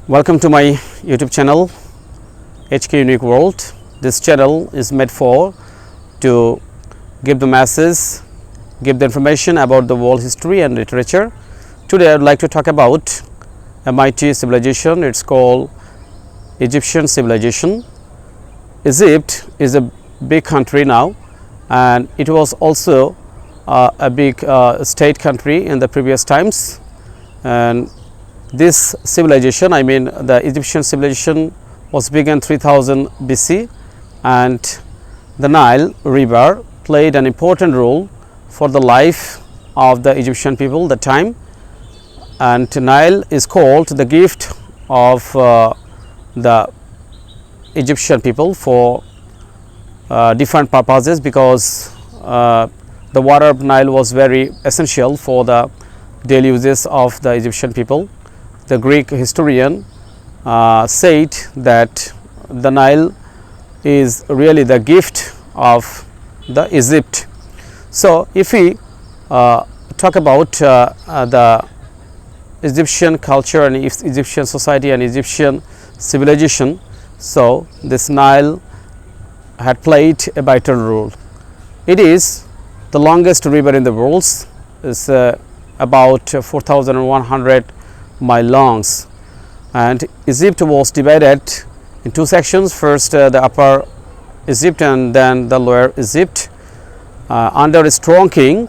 Welcome to my YouTube channel HK Unique World. This channel is made for to give the masses, give the information about the world history and literature. Today I would like to talk about a mighty civilization. It's called Egyptian civilization. Egypt is a big country now, and it was also a big state country in the previous times. And this civilization, I mean the Egyptian civilization, was begun 3000 BC, and the Nile River played an important role for the life of the Egyptian people that time. And Nile is called the gift of the Egyptian people for different purposes, because the water of Nile was very essential for the daily uses of the Egyptian people. The Greek historian said that the Nile is really the gift of the Egypt. So if we talk about the Egyptian culture and Egyptian society and Egyptian civilization, so this Nile had played a vital role. It is the longest river in the world. It's about 4,100 mile long, and Egypt was divided in two sections. First the upper Egypt and then the lower Egypt. Under a strong king,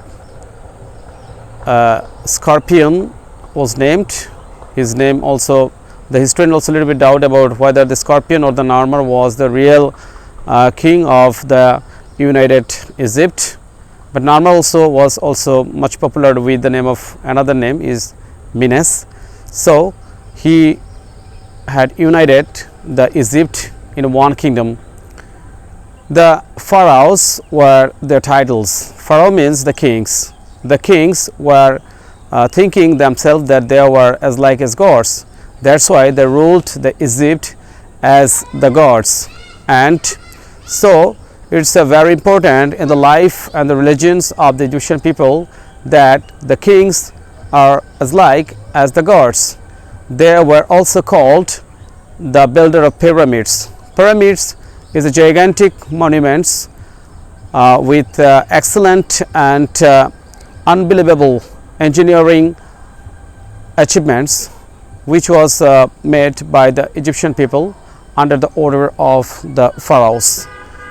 Scorpion was named. His name also, the historian also a little bit doubt about whether the Scorpion or the Narmer was the real king of the united Egypt, but Narmer also was also much popular with the name of another name is Menes. So he had united the Egypt in one kingdom. The pharaohs were their titles. Pharaoh means the kings. The kings were thinking themselves that they were as like as gods. That's why they ruled the Egypt as the gods. And so it's very important in the life and the religions of the Egyptian people that the kings are as like as the gods. They were also called the builder of pyramids. Pyramids is a gigantic monuments with excellent and unbelievable engineering achievements, which was made by the Egyptian people under the order of the pharaohs.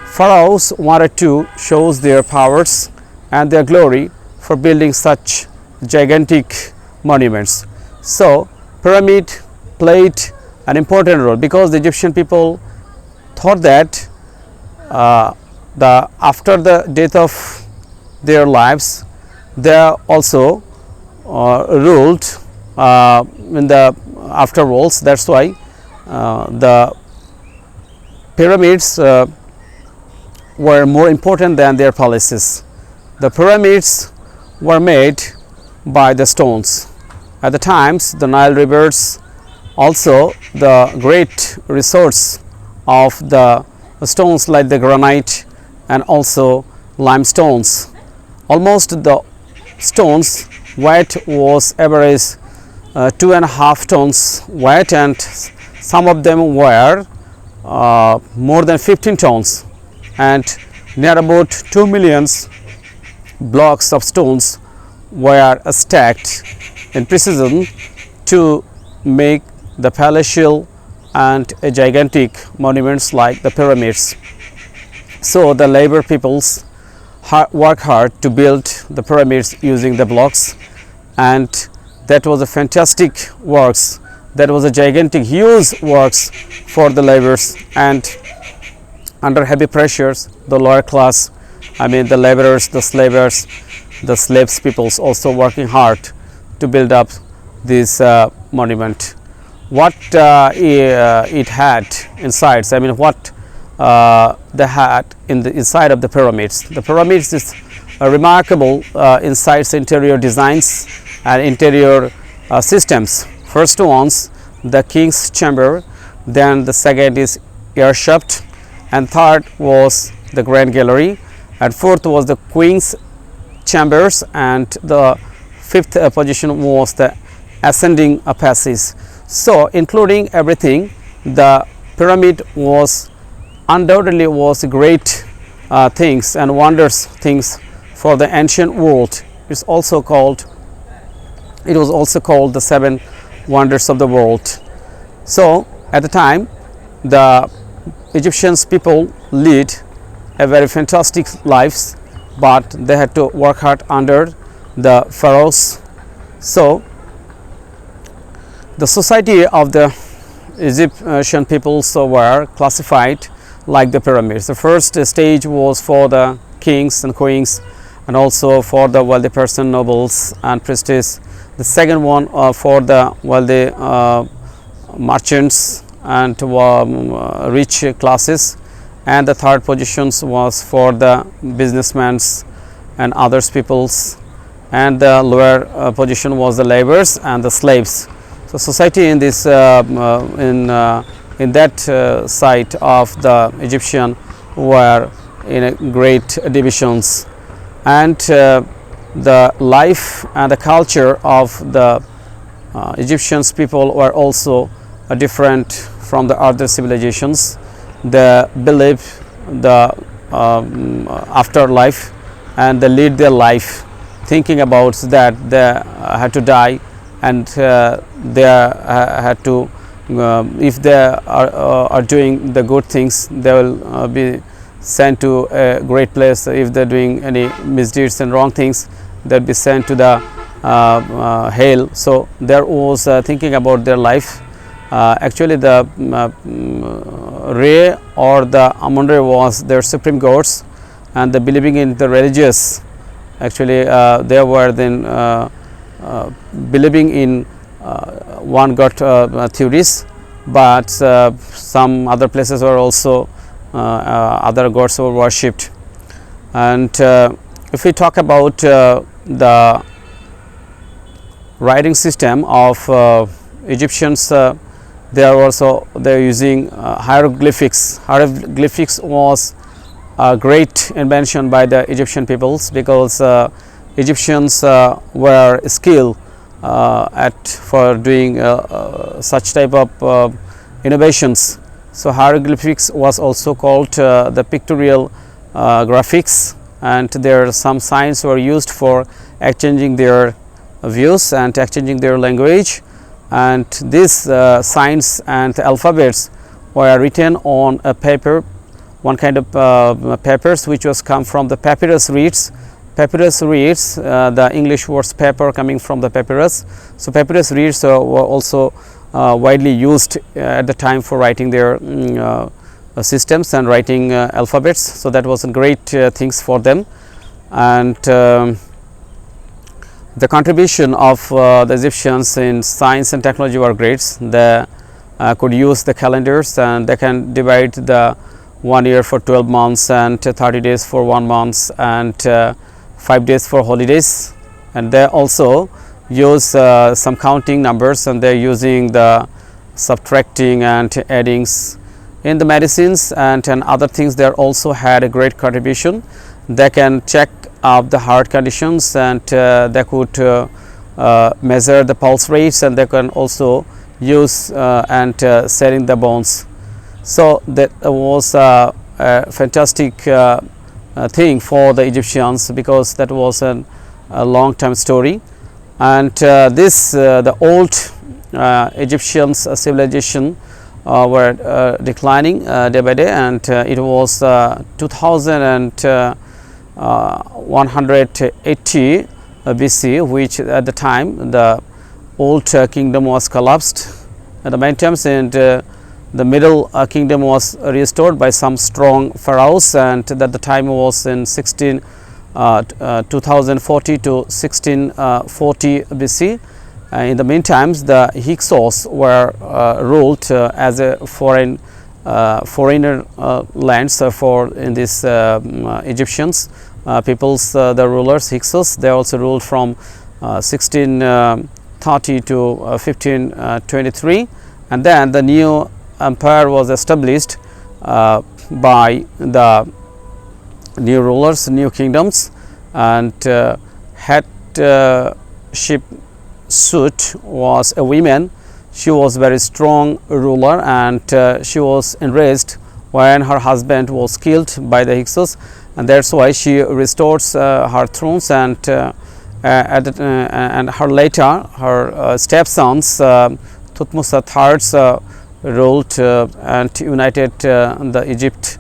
Pharaohs wanted to show their powers and their glory for building such gigantic monuments. So pyramid played an important role, because the Egyptian people thought that after the death of their lives, they also ruled in the afterworlds. That's why the pyramids were more important than their palaces. The pyramids were made by the stones. At the times, the Nile rivers also the great resource of the stones like the granite and also limestones. Almost the stones weight was average 2.5 tons weight, and some of them were more than 15 tons, and near about 2 million blocks of stones were stacked in precision to make the palatial and gigantic monuments like the pyramids. So the labor peoples work hard to build the pyramids using the blocks, and that was a fantastic works. That was a gigantic, huge works for the laborers, and under heavy pressures, the lower class, I mean the laborers, the slavers, the slaves peoples also working hard to build up this monument. What it had inside, I mean what they had in the inside of the pyramids. The pyramids is remarkable inside interior designs and interior systems. First ones, the king's chamber, then the second is air shaft, and third was the grand gallery, and fourth was the queen's chambers, and the fifth position was the ascending passage. So including everything, the pyramid was undoubtedly was great things and wonders things for the ancient world. It's also called, it was also called the seven wonders of the world. So at the time, the Egyptians people lead a very fantastic lives, but they had to work hard under the pharaohs. So the society of the Egyptian peoples were classified like the pyramids. The first stage was for the kings and queens, and also for the wealthy person, nobles and priestesses. The second one for the wealthy merchants and rich classes, and the third positions was for the businessmen and others peoples, and the lower position was the laborers and the slaves. So society in this in that side of the Egyptian were in a great divisions, and the life and the culture of the Egyptians people were also different from the other civilizations. They believe the afterlife, and they lead their life thinking about that they had to die, and they had to if they are doing the good things, they will be sent to a great place. If they are doing any misdeeds and wrong things, they will be sent to the hell. So there was thinking about their life. Actually the Re or the Amun-Re was their supreme gods, and the believing in the religious, actually they were then believing in one god theories, but some other places were also other gods were worshipped. And if we talk about the writing system of Egyptians, they are also using hieroglyphics. Hieroglyphics was a great invention by the Egyptian peoples, because Egyptians were skilled for doing such type of innovations. So hieroglyphics was also called the pictorial graphics, and there some signs were used for exchanging their views and exchanging their language. And these signs and alphabets were written on a paper, one kind of papers which was come from the papyrus reeds. Papyrus reeds, the English words paper coming from the papyrus. So papyrus reeds were also widely used at the time for writing their systems and writing alphabets. So that was a great things for them. And the contribution of the Egyptians in science and technology were great. They could use the calendars, and they can divide the 1 year for 12 months and 30 days for 1 month, and 5 days for holidays. And they also use some counting numbers, and they are using the subtracting and addings. In the medicines and other things, they also had a great contribution. They can check of the heart conditions, and they could measure the pulse rates, and they can also use and setting the bones. So that was a fantastic thing for the Egyptians, because that was a long time story. And this the old Egyptians civilization were declining day by day, and it was 2180 BC, which at the time the old kingdom was collapsed at the main times, and the middle kingdom was restored by some strong pharaohs, and at the time was in 2040 to 1640 BC. In the meantime, the Hyksos were ruled as a foreigner lands for in this Egyptians peoples. The rulers Hyksos, they also ruled from 1630 to 1523, and then the new empire was established by the new rulers, new kingdoms, and headship suit was a woman. she was very strong ruler, and she was enraged when her husband was killed by the Hyksos, and that's why she restores her thrones, and and her later her stepsons Thutmose III ruled and united the Egypt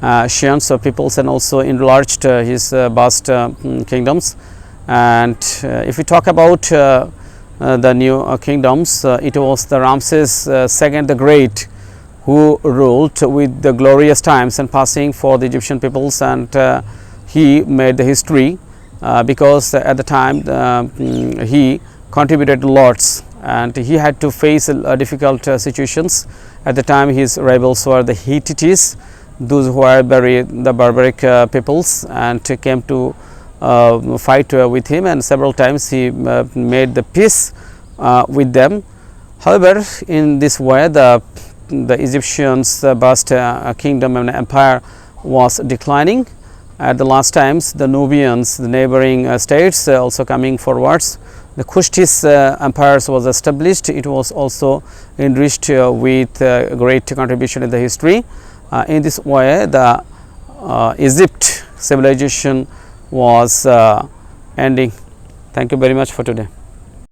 Shians peoples, and also enlarged his vast kingdoms. And if we talk about the new kingdoms, it was the Ramses II the Great who ruled with the glorious times and passing for the Egyptian peoples, and he made the history because at the time he contributed lots, and he had to face difficult situations. At the time his rivals were the Hittites, those who were the barbaric peoples, and came to fight with him, and several times he made the peace with them. However, in this way the Egyptians vast kingdom and empire was declining. At the last times, the Nubians, the neighboring states also coming forwards. The Kushtis empires was established. It was also enriched with great contribution in the history. In this way, the Egypt civilization was ending. Thank you very much for today.